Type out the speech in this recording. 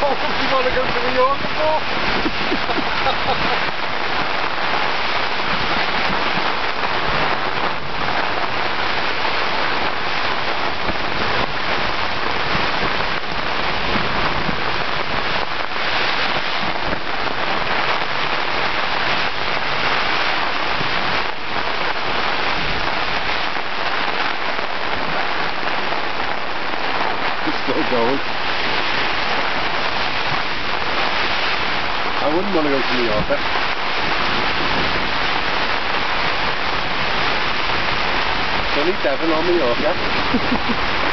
You want to go to New York before? Still going. I wouldn't want to go to New York. It's only Devon or Mallorca.